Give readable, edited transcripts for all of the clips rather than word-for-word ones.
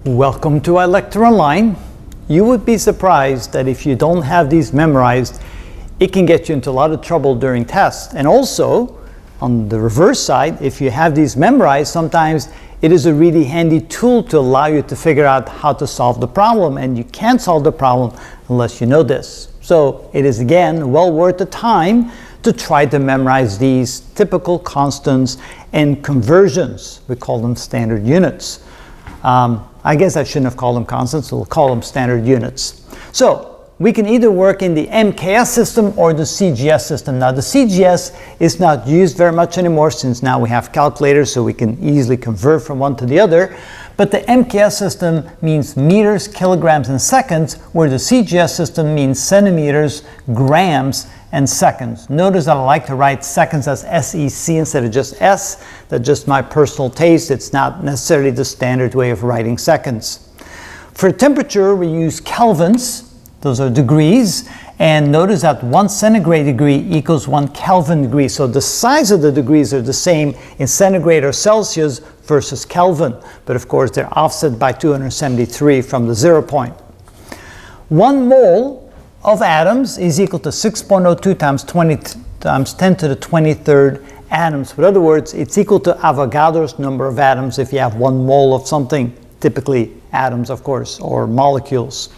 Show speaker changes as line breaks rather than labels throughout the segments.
Welcome to iLecture Online. You would be surprised that if you don't have these memorized, it can get you into a lot of trouble during tests. And also, on the reverse side, if you have these memorized, sometimes it is a really handy tool to allow you to figure out how to solve the problem, and you can't solve the problem unless you know this. So it is again well worth the time to try to memorize these typical constants and conversions. We call them standard units. I guess I shouldn't have called them constants, we'll call them standard units. So we can either work in the MKS system or the CGS system. Now the CGS is not used very much anymore since now we have calculators, so we can easily convert from one to the other. But the MKS system means meters, kilograms, and seconds, where the CGS system means centimeters, grams, and seconds. Notice that I like to write seconds as SEC instead of just S. That's just my personal taste. It's not necessarily the standard way of writing seconds. For temperature, we use kelvins. Those are degrees. And notice that 1 centigrade degree equals 1 Kelvin degree. So the size of the degrees are the same in centigrade or Celsius versus Kelvin. But of course, they're offset by 273 from the 0 point. 1 mole of atoms is equal to 6.02 times 20 times 10 to the 23rd atoms. In other words, it's equal to Avogadro's number of atoms if you have 1 mole of something, typically atoms, of course, or molecules.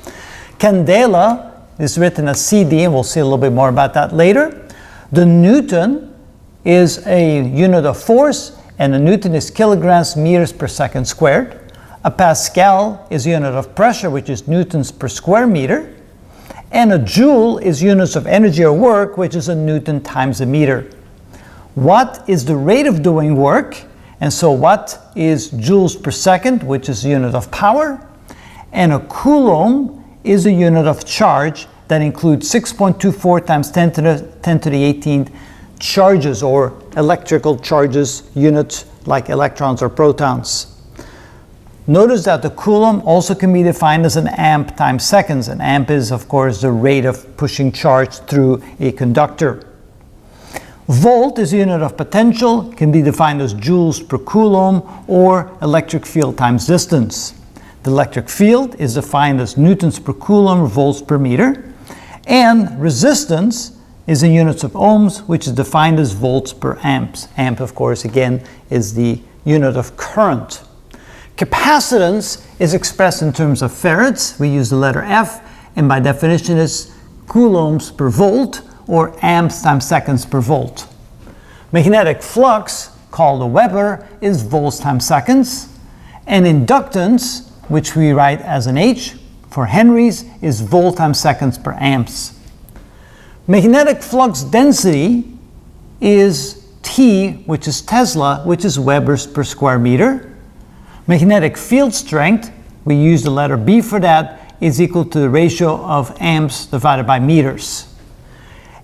Candela is written as CD, and we'll see a little bit more about that later. The Newton is a unit of force, and a Newton is kilograms meters per second squared. A Pascal is a unit of pressure, which is newtons per square meter. And a joule is units of energy or work, which is a Newton times a meter. Watt is the rate of doing work, and so watt is joules per second, which is a unit of power. And a Coulomb is a unit of charge that includes 6.24 times 10 to the 18th charges, or electrical charges units like electrons or protons. Notice that the Coulomb also can be defined as an amp times seconds. An amp is, of course, the rate of pushing charge through a conductor. Volt is a unit of potential, can be defined as joules per coulomb, or electric field times distance. The electric field is defined as newtons per coulomb, volts per meter. And resistance is in units of ohms, which is defined as volts per amps. Amp, of course, again, is the unit of current. Capacitance is expressed in terms of farads. We use the letter F, and by definition is coulombs per volt, or amps times seconds per volt. Magnetic flux, called a Weber, is volts times seconds. And inductance, which we write as an H for henries, is volt times seconds per amps. Magnetic flux density is T, which is Tesla, which is Webers per square meter. Magnetic field strength, we use the letter B for that, is equal to the ratio of amps divided by meters.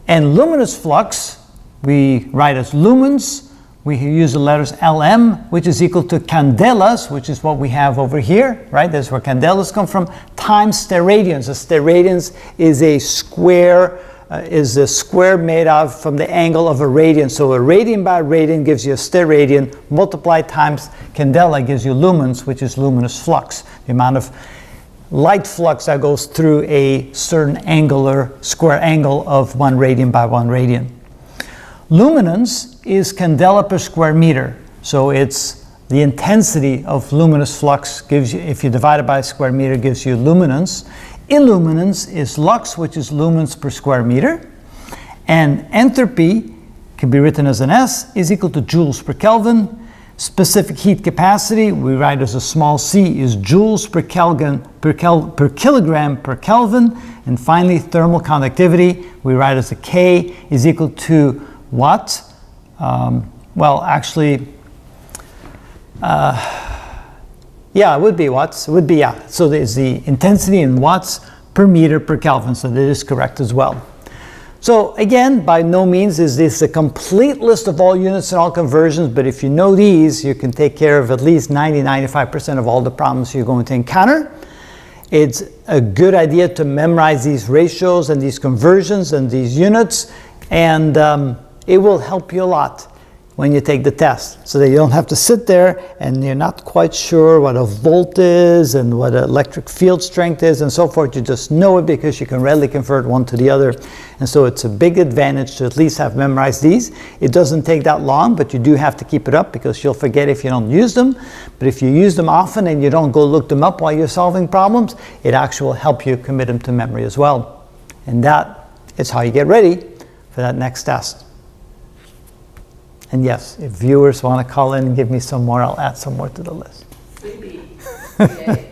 And luminous flux, we write as lumens. We use the letters LM, which is equal to candelas, which is what we have over here, right? That's where candelas come from, times steradians. A steradians is a square made out from the angle of a radian. So a radian by radian gives you a steradian, multiplied times candela gives you lumens, which is luminous flux. The amount of light flux that goes through a certain angular square angle of 1 radian by 1 radian. Luminance is candela per square meter. So it's the intensity of luminous flux gives you, if you divide it by a square meter, gives you luminance. Illuminance is lux, which is lumens per square meter. And entropy can be written as an S, is equal to joules per Kelvin. Specific heat capacity, we write as a small c, is joules per kilogram per Kelvin. And finally, thermal conductivity, we write as a K, is equal to what? Yeah, it would be watts. It would be, yeah. So there's the intensity in watts per meter per Kelvin. So that is correct as well. So again, by no means is this a complete list of all units and all conversions, but if you know these, you can take care of at least 90-95% of all the problems you're going to encounter. It's a good idea to memorize these ratios and these conversions and these units, and it will help you a lot. when you take the test, so that you don't have to sit there and you're not quite sure what a volt is and what an electric field strength is and so forth. You just know it because you can readily convert one to the other. And so it's a big advantage to at least have memorized these. It doesn't take that long, but you do have to keep it up because you'll forget if you don't use them. But if you use them often and you don't go look them up while you're solving problems, it actually will help you commit them to memory as well. And that is how you get ready for that next test. And yes, if viewers want to call in and give me some more, I'll add some more to the list.
Maybe. Okay.